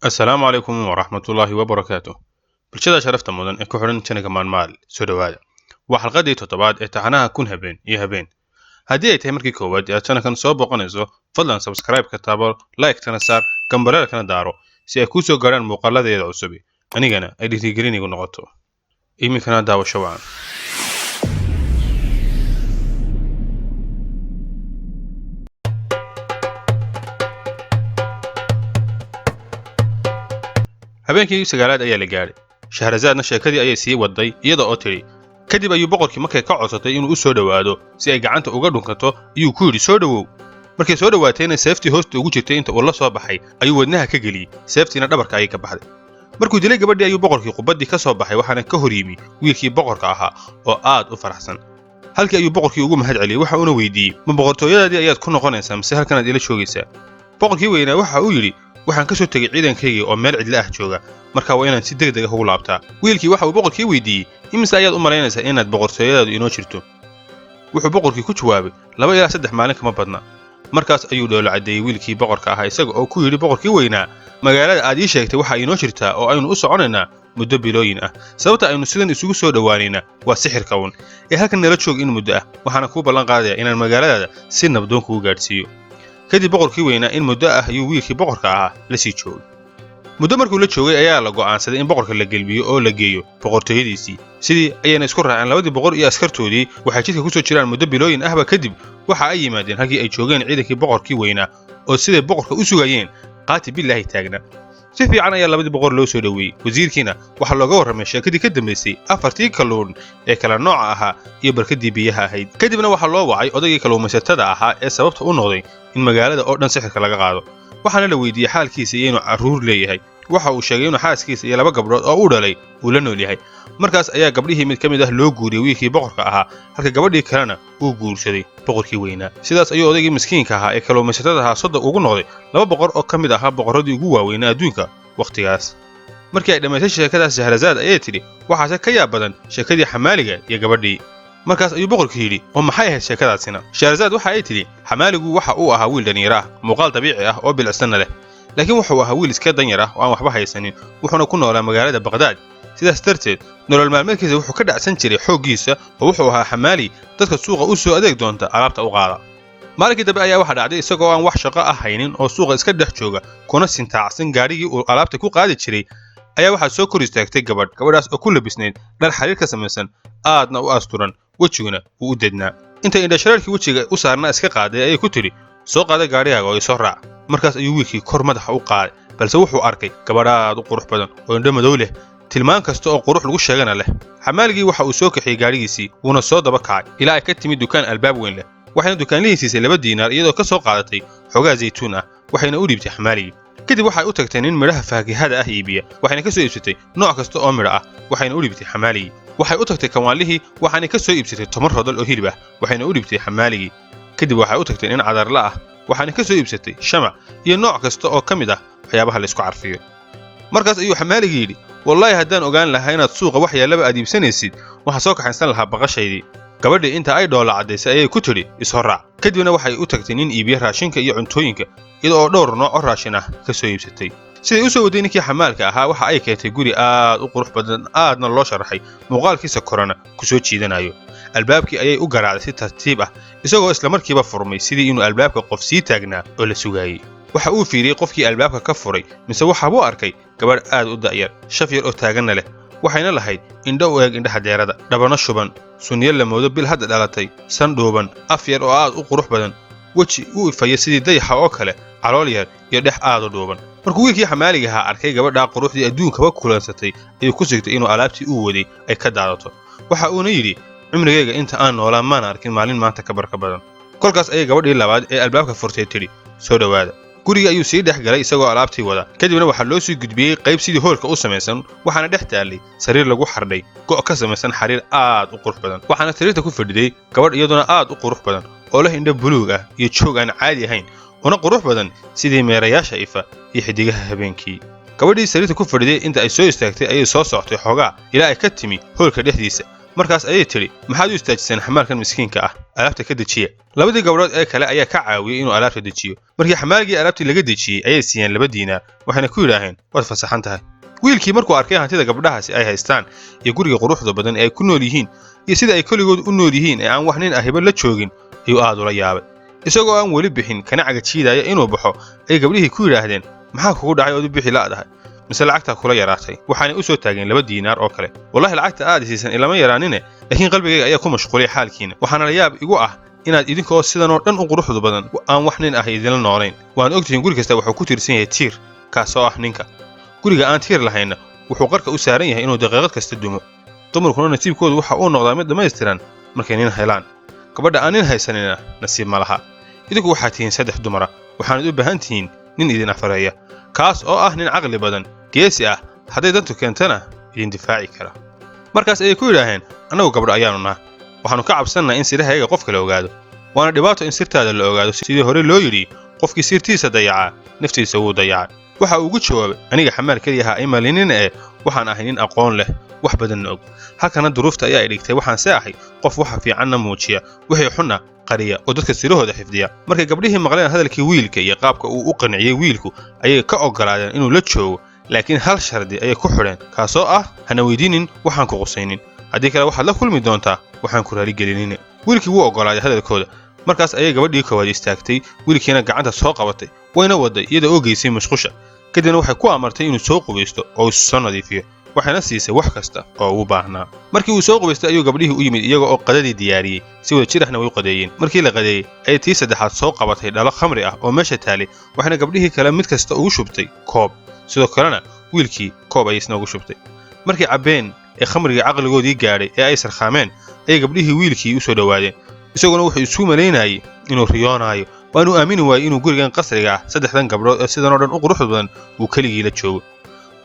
السلام عليكم ورحمة الله وبركاته. bulshada sharafta mudan ee ku xiran channelka maalmaal soo dhawaada. Waa xalqadii toddobaad ee taxanaha kun habeen iyo habeen. Haddii ay tahay markii koowaad ee aad channelkan soo boqonayso, fadlan subscribe ka taabo, like tana saar, gambarada daaro si ay ku soo gaaraan muuqaaladeeda cusub. Anigana ay dhiirigelin igu noqoto. Iminkana daawasho wacan. habeenkii sagaalaad ayaa la gaaray. Shahrazaadna sheekadii ayay sii waday iyada oo tiri kadib ayuu boqorkii markay ka codsatay inuu u soo dhawaado si ay gacanta uga dhunkato ayuu ku yiri soo dhawow. Markay soo dhawaatayna seeftii hoosta ugu jirtay inta uu la soo baxay ayuu wadnaha ka geliyay, seeftiina dhabarka ayay ka baxday. Markuu dilay gabadhii ayuu boqorkii qubadii ka soo baxay waxaana ka hor yimi wiilkii boqorka ahaa oo aad u faraxsan. halkii ayuu boqorkii ugu mahad celiyay waxa uu weydiiyay ma boqortooyadaadii ayaad ku noqonaysaa mise halkan aad ila joogaysaa. boqorkii weynaa waxa uu yiri waxaan ka soo tagay ciidankayga oo meel cidla ah jooga, marka waa inaan si degdeg ah ugu laabtaa. wiilkii waxa uu boqorkii weydiiyay imise ayaad u malaynaysaa inaad boqortooyadaadu inoo jirto. wuxuu boqorkii ku jawaabay 2 ilaa 3 maalin kama badna. markaas ayuu dhoolo cadeeyay wiilkii boqorka ahaa isaga oo ku yiri boqorkii weynaa magaalada aad ii sheegtay waxa inoo jirtaa oo aynu u soconaynaa muddo bilooyin ah. sababta aynu sidan isugu soo dhawaanayna waa sixirka uun ee halkan nala joog in muddo ah, waxaana kuu ballan qaadayaa inaan magaaladaada si nabdoon kugu gaadhsiiyo. kadib boqorkii weynaa in muddo ah ayuu wiilkii boqorka ahaa la sii joogay. muddo markuu la joogay ayaa la go'aansaday in boqorka la gelbiyo oo la geeyo boqortooyadiisii. sidii ayayna isku raaceen labadii boqor iyo askartoodii waxay jidka ku soo jiraan muddo bilooyin ahba kadib waxa ay yimaadeen halkii ay joogeen ciidankii boqorkii weynaa oo siday boqorka u sugayeen qaati billaahi taagna. si fiican ayaa labadii boqor loo soo dhaweeyay. wasiirkiina waxa looga warramay sheekadii ka dambeysay 4tii kalluun ee kala nooca ahaa iyo barkadii biyaha ahayd. kadibna waxa loo wacay odaygii kalluumaysatada ahaa ee sababta u noqday in magaalada oo dhan sixirka laga qaado. waxaana la weydiiyay xaalkiisa iyo inuu carruur leeyahay. waxa uu sheegay inuu xaaskiisa iyo 2 gabdhood oo uu dhalay uu la nool yahay. markaas ayaa gabdhihii mid ka mid ah loo guuriyay wiilkii boqorka ahaa halka gabadhii kalena uu guursaday boqorkii weynaa. sidaas ayuu odaygii miskiinka ahaa ee kalluumaysatada ahaa sodog ugu noqday 2 boqor oo ka mid ahaa boqorradii ugu waaweynaa adduunka waqtigaas. markii ay dhammaysay sheekadaas Shahrazaad ayay tidhi waxaase ka yaab badan sheekadii xamaaliga iyo gabadhii. markaas ayuu boqorkii yidhi oo maxay ahayd sheekadaasina. Shahrazaad waxa ay tidhi xamaaligu waxa uu ahaa wiil dhalinyaro ah, muuqaal dabiici ah oo bilicsan leh, laakiin wuxuu ahaa wiil iska danyar ah oo aan waxba haysanin, wuxuuna ku noolaa magaalada Baghdad. sidaas darteed nolol maalmeedkiisa wuxuu ka dhacsan jiray xooggiisa oo wuxuu ahaa xamaali dadka suuqa u soo adeeg doonta alaabta u qaada. maalinkii dambe ayaa waxa dhacday isagoo aan wax shaqo ah haynin oo suuqa iska dhex jooga kuna sintaacsan gaarigii uu alaabta ku qaadi jiray ayaa waxaa soo kor istaagtay gabadhaas oo ku labisnayd dhar xariir ka samaysan aadna u asturan, wejiguna uu u dednaa. intay indhashareerkii wejiga u saarnaa iska qaaday ayay ku tidhi soo qaada gaarigaaga oo isoo raac. markaas ayuu wiilkii kor madaxa u qaaday, balse wuxuu arkay gabadh aad u qurux badan oo indho madow leh, tilmaan kasta oo qurux lagu sheegana leh. xamaaligii waxa uu soo kaxiyey gaarigiisii wuuna soo daba kacay ilaa ay ka timid dukaan albaab weyn leh. waxayna dukaanlihii siisay 2 diinaar iyadoo ka soo qaadatay xogaa zaytuun ah, waxayna u dhiibtay xamaaligii. kadib waxay u tagtay nin midhaha faakihada ah iibiya, waxayna ka soo iibsatay nooc kasta oo midho ah, waxayna u dhiibtay xamaaligii. waxay u tagtay kawaanlihii waxaana ka soo iibsatay 10 rodol oo hilib ah, waxayna u dhiibtay xamaaligii. kadib waxay u tagtay nin cadarla ah, waxaana ka soo iibsatay shamac iyo nooc kasta oo ka mid ah waxyaabaha la isku carfiyo. markaas ayuu xamaaligii yidhi wallaahi haddaan ogaan lahaa inaad suuqa wax yaalaba aad iibsanaysid waxaan soo kaxaysan lahaa baqashaydii. gabadhii inta ay dhoola cadaysay ayay ku tidhi isoo raac. kadibna waxay u tagtay nin iibiya raashinka iyo cuntooyinka iyada oo dhowr nooc oo raashin ah ka soo iibsatay. siday u soo waday ninkii xamaalka ahaa waxa ay keentay guri aad u qurux badan aadna loo sharaxay, muuqaalkiisa korana ku soo jiidanayo. albaabkii ayay u garaacday si tartiib ah isagoo isla markiiba furmay sidii inuu albaabka qof sii taagnaa oo la sugayay. waxa uu fiiriyay qofkii albaabka ka furay mise waxa uu arkay gabadh aad u da'yar, shaf yar oo taaganna leh, waxayna lahayd indho u eeg indhaha deerada, dhabano shuban, sunniyo la moodo bil hadda dhalatay, san dhuuban, af yar oo aad u qurux badan, weji u ifaya sidii dayaxa oo kale, calool yar iyo dhex aad u dhuuban. markuu wiilkii xamaaliga ahaa arkay gabadhaa quruxdii adduunkaba kulansatay ayuu ku sigtay inuu alaabtii uu waday ay ka daadato. waxa uuna yidhi cimrigayga inta aan noolaa maan arkin maalin maanta ka barka badan. kolkaas ayay gabadhii labaad ee albaabka furtay tidhi soo dhawaada. guriga ayuu sii dhex galay isagoo alaabtii wada. kadibna waxaa loo sii gudbiyey qayb sidii hoolka u samaysan, waxaana dhex taallay sariir lagu xardhay go' ka samaysan xariir aad u qurux badan. waxaana sariirta ku fadhiday gabadh iyaduna aad u qurux badan oo leh indho buluug ah iyo joog aan caadi ahayn una qurux badan sidii meerayaasha ifa iyo xidigaha habeenkii. gabadhii sariirta ku fadhiday inta ay soo istaagtay ayay soo socotay xoogaa ilaa ay ka timi hoolka dhexdiisa. markaas ayay tiri maxaad u istaajiseen xamaalkan miskiinka ah alaabta ka dejiya labadii gabdhood ee kale ayaa ka caawiyay inuu alaabta dejiyo markii xamaalgii alaabtii laga dejiyay ayay siiyeen 2 diinaar waxayna ku yidhaaheen waad fasaxan tahay wiilkii markuu arkay hantida gabdhahaasi ay haystaan iyo guriga quruxda badan ee ay ku nool yihiin iyo sida ay kaligood u nool yihiin ee aan wax nin ahiba la joogin ayuu aad ula yaabay isagoo aan weli bixin kana cagajiidaya inuu baxo ay gabdhihii ku yidhaahdeen maxaa kugu dhacay oo bixi laadahay mise lacagta kula yaraatay waxaana u soo taageen 2 diinaar oo kale wallahi lacagta aad siisan ilama yaraanine laakiin qalbigayga ayaa ku mashquulay xaalkiina waxaana la yaab igu ah inaad idinkoo sidan oo dhan u quruxda badan aan wax nin ah idinla noolayn waan ogtihiin guri kasta wuxuu ku tiirsan yahay tiir kaasoo ah ninka guriga aan tiir lahayna wuxuu qarka u saaran yahay inuu daqiiqad kasta dumo dumarkuna nasiibkoodu waxa uu noqdaa mid dhammaystiran markay nin helaan gabadha aan nin haysanina nasiib ma laha idinku waxaad tihiin 3 dumara waxaanad u baahan tihiin nin idin afareeya kaas oo ah nin caqli badan geesi ah hadday dantu keentana idin difaaci kara markaas ayay ku yidhaaheen annagu gabdho ayaanu naha waxaanu ka cabsannaa in sirahayaga qof kale ogaado waana dhibaato in sirtaada la ogaado sidii hore loo yidhi qofkii sirtiisa dayacaa naftiisa wuu dayacay waxa uu ugu jawaabay aniga xamaal keliya ha imalinin waxaan ahay nin aqoon leh wax badanna og halkana duruufta ayaa dhigtay waxaan se ahay qof waxa fiicanna muujiya wixii xunna qariya oo dadka sirahooda xifdiya markay gabdhihii maqleen hadalkii wiilka iyo qaabka uu u qanciyay wiilku ayay ka ogolaadeen inuu la joogo laakiin hal shardi ayay ku xidheen kaasoo ah hana weydiinin waxaan ku qusaynin haddii kale waxaad la kulmi doontaa waxaan ku raaligelinin wiilkii wuu ogolaaday hadalkooda markaas ayay gabadhii koowaad istaagtay wiilkiina gacanta soo qabatay wayna waday iyada oo geysay musqusha kadibna waxay ku amartay inuu soo qubaysto oo isu soo nadiifiyo waxayna siisay wax kasta oo uu baahnaa markii uu soo qubaystay ayuu gabdhihii u yimid iyaga oo qadadii diyaariyey si wada jir ahna way u qadeeyeen markii la qadeeyey ayay tii saddexaad soo qabatay dhalo khamri ah oo meesha taalay waxayna gabdhihii kale mid kasta ugu shubtay koob sidoo kalena wiilkii koob ayay isna ugu shubtay markii cabbeen ee khamriga caqligoodii gaadhay ee ay sarkhaameen ayay gabdhihii wiilkii u soo dhowaadeen isaguna wuxuu isu malaynayay inuu riyoonayo waanu aamini waayey inuu gurigan qasriga ah 3 gabdhood ee sidan oo dhan u quruxda badan uu keligii la joogo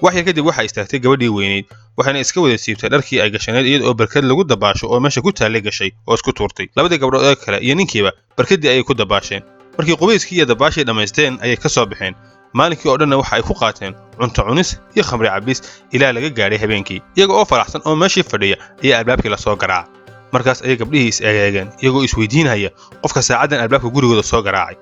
wax yar kadib waxaa istaagtay gabadhii weyneyd waxayna iska wada siibtay dharkii ay gashaneed iyada oo barkad lagu dabaasho oo meesha ku taallay gashay oo isku tuurtay labadii gabdhood ee kale iyo ninkiiba barkadii ayay ku dabaasheen markii qubayskii iyo dabaashii dhammaysteen ayay ka soo baxeen maalinkii oo dhanna waxa ay ku qaateen cunto cunis iyo khamri cabis ilaa laga gaadhay habeenkii iyaga oo faraxsan oo meeshii fadhiya ayaa albaabkii la soo garaacay markaas ayay gabdhihii is eegeegeen iyagoo isweydiinaya qofka saacaddan albaabka gurigooda soo garaacay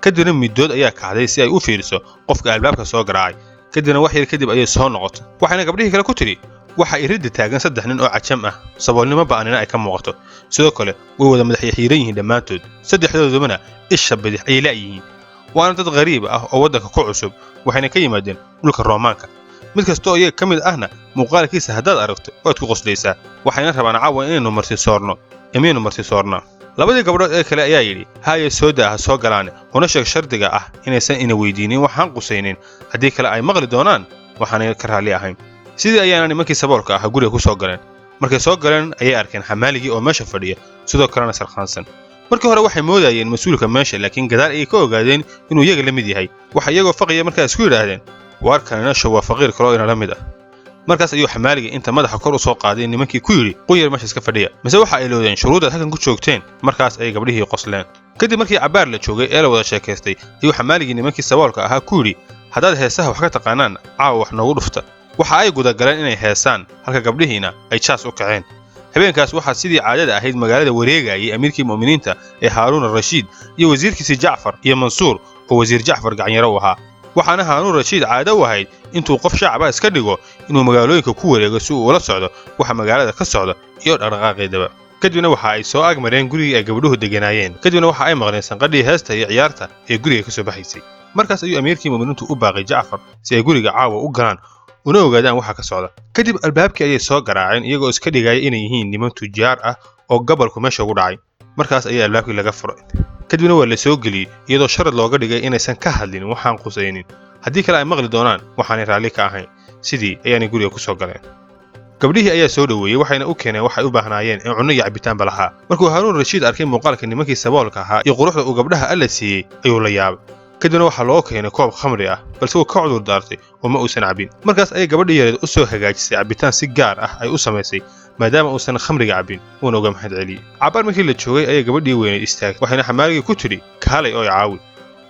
kadibna middood ayaa kacday si ay u fiiriso qofka albaabka soo garaacay kadibna wax yar kadib ayay soo noqotay waxayna gabdhihii kale ku tidhi waxa iridda taagan 3 nin oo cajam ah saboolnimo ba'anina ay ka muuqato sidoo kale way wada madax xiiran yihiin dhammaantood saddexdoodubana isha bidix ay la'yihiin waana dad qariib ah oo waddanka ku cusub waxayna ka yimaadeen dhulka Roomaanka mid kasta oo iyaga ka mid ahna muuqaalkiisa haddaad aragto waad ku qoslaysaa waxayna rabaan caawa inaynu marti soorno labadii gabdhood ee kale ayaa yidhi haye soo daaha soo galaan una sheeg shardiga ah inaysan ina weydiinin waxaan qusaynin haddii kale ay maqli doonaan waxaanay ka raalli ahayn sidii ayaana nimankii saboolka ahaa guriga ku soo galeen markay soo galeen ayay arkeen xamaaligii oo meesha fadhiya sidoo kalena sarkhaansan markii hore waxay moodayeen mas'uulka meesha laakiin gadaal ayay ka ogaadeen inuu iyaga la mid yahay waxa iyagoo faqaya markaa isku yidhaahdeen waar kanina show waa faqiir kaloo ina la mid ah markaas ayuu xamaaligii inta madaxa kor u soo qaaday nimankii ku yidhi quyar meesha iska fadhiya mise waxa ay loodeen shuruudaad halkan ku joogteen markaas ay gabdhihii qosleen kadib markii cabbaar la joogay ee la wada sheekaystay ayuu xamaaligii nimankii saboolka ahaa ku yidhi haddaad heesaha wax ka taqaanaan caawa wax noogu dhufta waxa ay gudagaleen inay heesaan halka gabdhihiina ay jaas u kaceen habeenkaas waxaa sidii caadada ahayd magaalada wareegayay amiirkii mu'miniinta ee haaruun ar-rashiid iyo wasiirkiisii jacfar iyo mansuur oo wasiir jacfar gacanyaro u ahaa waxaana haaruun rashiid caado u ahayd intuu qof shacaba iska dhigo inuu magaalooyinka ku wareego si uu ula socdo waxa magaalada ka socda iyo dhaqdhaqaaqeedaba kadibna waxa ay soo agmareen gurigii ay gabdhuhu deganaayeen kadibna waxa ay maqleen sanqadhii heesta iyo ciyaarta ee guriga ka soo baxaysay markaas ayuu amiirkii mu'miniintu u baaqay jacfar si ay guriga caawa u galaan una ogaadaan waxa ka socda kadib albaabkii ayay soo garaaceen iyagoo iska dhigaya inay yihiin niman tujaar ah oo gobolku meesha ugu dhacay markaas ayaa albaabkii laga furay kadibna waa la soo geliyey iyadoo sharad looga dhigay inaysan ka hadlin waxaan qusaynin haddii kale ay maqli doonaan waxaanay raalli ka ahayn sidii ayaanay guriga ku soo galeen gabdhihii ayaa soo dhoweeyey waxayna u keeneen waxay u baahnaayeen in cunno iyo cabitaanba lahaa markuu haaruun rashiid arkay muuqaalka nimankii saboolka ahaa iyo quruxda uu gabdhaha alla siiyey ayuu la yaabay kadibna waxaa loo keenay koob khamri ah balse wuu ka cudur daartay oo ma uusan cabbin markaas ayay gabadhii yareed u soo hagaajisay cabbitaan si gaar ah ay u samaysay maadaama uusan khamriga cabbin wuuna uga mahad celiyey cabbaar markii la joogay ayay gabadhii weyneyd istaagtay waxayna xamaaligii ku tidhi kaalay oo caawi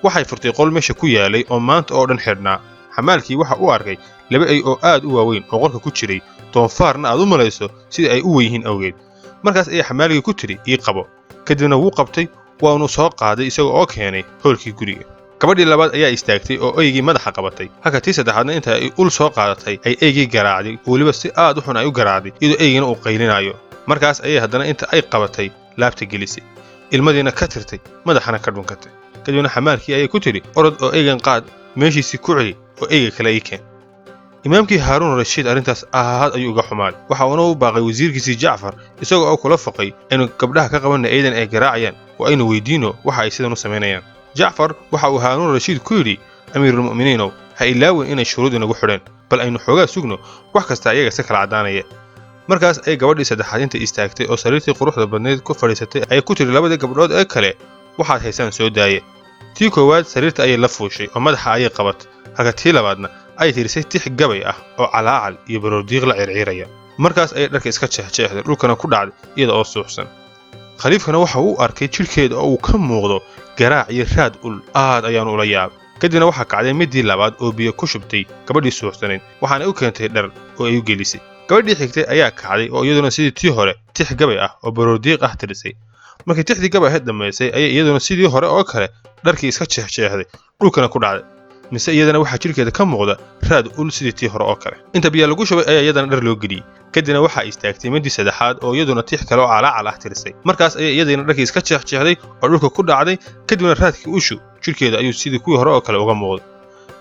waxay furtay qol meesha ku yaalay oo maanta oo dhan xidhnaa xamaalkii waxa uu arkay 2 ay oo aad u waaweyn oo qolka ku jiray doonfaarna aad u malayso sida ay u weyihiin awgeed markaas ayay xamaaligii ku tiri ii qabo kadibna wuu qabtay waanu soo qaaday isaga oo keenay hoolkii guriga gabadhii labaad ayaa istaagtay oo eygii madaxa qabatay halka tii saddexaadna inta ay ul soo qaadatay ay eygii garaacday weliba si aad u xun ay u garaacday iyadoo eygiina uu qaylinayo markaas ayay haddana inta ay qabatay laabta gelisay ilmadiina ka tirtay madaxana ka dhunkatay kadibna xamaalkii ayay ku tiri orod oo eygan qaad meeshiisii ku celi oo eyga kale ii keen imaamkii haaruun rashiid arrintaas ahaad ayuu uga xumaaday waxa uuna u baaqay wasiirkiisii jacfar isagoo oo kula foqay aynu gabdhaha ka qabanna eydan ay garaacayaan oo aynu weydiino waxa ay sidan u samaynayaan jacfar waxa uu haaruun rashiid ku yidhi amiirulmu'miniinow ha ilaawin inay shuruud inagu xidheen bal aynu xoogaa sugno wax kasta ayaga si kala caddaanaya markaas ay gabadhii saddexaad inta istaagtay oo sariirtii quruxda badnayd ku fadhiisatay ayay ku tiri labadii gabdhood ee kale waxaad haysaan soo daaya tii koowaad sariirta ayay la fuushay oo madaxa ayay qabatay halka tii labaadna ay tirisay tix gabay ah oo calaacal iyo baroordiiq la circiiraya markaas ayay dharka iska jeexjeexday dhulkana ku dhacday iyada oo suuxsan khaliifkana waxa uu arkay jidhkeeda oo uu ka muuqdo garaac iyo raad ul aad ayaanu ula yaabay kadibna waxaa kacday midii labaad oo biyo ku shubtay gabadhii suuxsanayd waxaana u keentay dhar oo ay u gelisay gabadhii xigtay ayaa kacday oo iyaduna sidii tii hore tix gabay ah oo baroordiiq ah tirisay markii tixdii gabay ahayd dhammaysay ayay iyaduna sidii hore oo kale dharkii iska jeexjeexday dhulkana ku dhacday mise iyadana waxaa jidhkeeda ka muuqda raad ul sidii tii hore oo kale inta biyaa lagu shubay ayaa iyadana dhar loo geliyey kadibna waxaa istaagtay midii saddexaad oo iyaduna tix kale oo calaacal ah tirisay markaas ayay iyadiina dharkii iska jeexjeexday oo dhulka ku dhacday kadibna raadkii ushu jidhkeeda ayuu sidii kuwii hore oo kale uga muuqday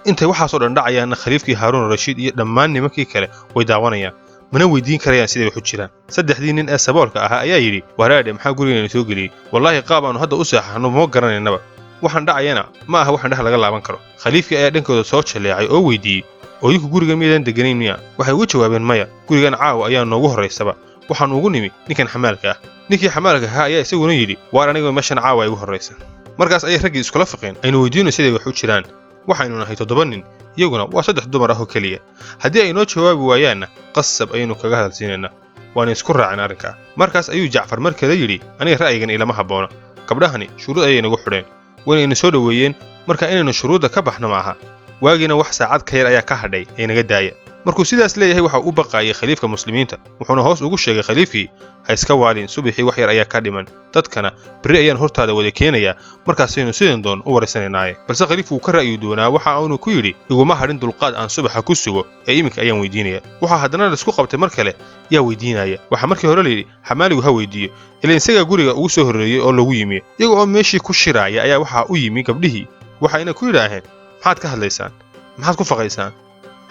intay waxaasoo dhan dhacayaanna khaliifkii haaruun rashiid iyo dhammaan nimankii kale way daawanayaan mana weydiin karayaan siday wax u jiraan saddexdii nin ee saboolka ahaa ayaa yidhi waraadhe maxaa gurigeenna soo geliyey wallaahi qaab aanu hadda u seexano ma garanaynaba waxaan dhacayana ma aha wax indhaha laga laaban karo khaliifkii ayaa dhankooda soo jaleecay oo weydiiyey oo idinku guriga miyaydaan deganayn miya waxay ugu jawaabeen maya gurigan caawa ayaa noogu horraysaba waxaan ugu nimi ninkan xamaalka ah ninkii xamaalka ahaa ayaa isaguna yidhi waar aniga meeshan caawa ay ugu horraysa markaas ayay raggii iskula fiqeen aynu weydiino siday wax u jiraan waxaynu nahay 7 nin iyaguna waa 3 dumar ah oo keliya haddii ay noo jawaabi waayaanna qasab ayaynu kaga hadalsiinaynaa waana isku raacin arrinkaa markaas ayuu jacfar mar kale yidhi aniga ra'yigan ilama habboona gabdhahani shuruud ayay nagu xidheen waynaynu soo dhoweeyeen marka inaynu shuruudda ka baxno ma aha waagiina wax saacad ka yar ayaa ka hadhay ee naga daaya markuu sidaas leeyahay waxa uu baqaayay khaliifka muslimiinta wuxuuna hoos ugu sheegay khaliifkii ha iska waalin subaxii wax yar ayaa ka dhiman dadkana beri ayaan hortaada wada keenayaa markaasaynu sidan doon u waraysanaynaay balse khaliifku wuu ka ra'yi doonaa waxa uunu ku yidhi iguma hadhin dulqaad aan subaxa ku sugo ee iminka ayaan weydiinaya waxaa haddana laisku qabtay mar kale yaa weydiinaya waxaa markii hore layidhi xamaaligu ha weydiiyo ilaan isagaa guriga ugu soo horreeyey oo lagu yimi iyaga oo meeshii ku shiraaya ayaa waxaa u yimi gabdhihii waxayna ku yidhaaheen maxaad ka hadlaysaan maxaad ku faqaysaan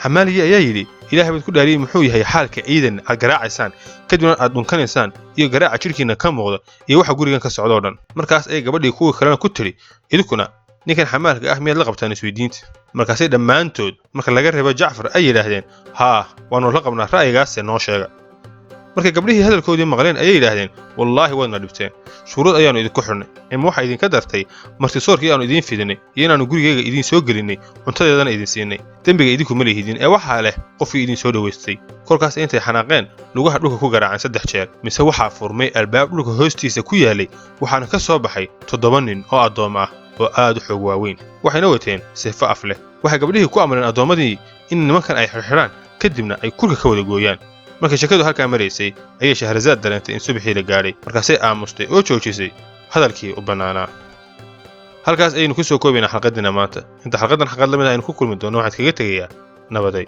xamaaligii ayaa yidhi ilaahay baad ku dhaariyey muxuu yahay xaalka ciidan aad garaacaysaan kadibna aad dhunkanaysaan iyo garaaca jidhkiinna ka muuqda iyo waxa gurigan ka socdoo dhan markaas ay gabadhii kuwii kalena ku tidhi idinkuna ninkan xamaalka ah miyaad la qabtaan isweydiinta markaasay dhammaantood marka laga reebo jacfar ay yidhaahdeen haa waannu la qabnaa ra'yigaase noo sheega markay gabdhihii hadalkoodii maqleen ayay yidhaahdeen wallaahi waadna dhibteen shuruud ayaannu idinku xidhnay ima waxaa idinka dartay martisoorkii aanu idiin fidinay iyo inaannu gurigayga idiin soo gelinnay cuntadeedana idin siinay dembiga idinku ma lihidin ee waxaa leh qofkii idin soo dhowaystay kolkaas intay xanaaqeen lugaha dhulka ku garaaceen 3 jeer mise waxaa furmay albaab dhulka hoostiisa ku yaalay waxaana ka soo baxay 7 nin oo addoom ah oo aad u xoog waaweyn waxayna wateen seefo af leh waxay gabdhihii ku amreen addoommadii in nimankan ay xirxidhaan kadibna ay kurka ka wada gooyaan markay shakadu halkaa maraysay ayay shahrazaad dareentay in subaxii la gaadhay markaasay aamustay oo joojisay hadalkii u bannaanaa halkaas ayaynu ku soo koobaynaa xalqaddiina maanta inta xalqaddan xaqad la mid aynu ku kulmi doonno waxaad kaga tegayaa nabaday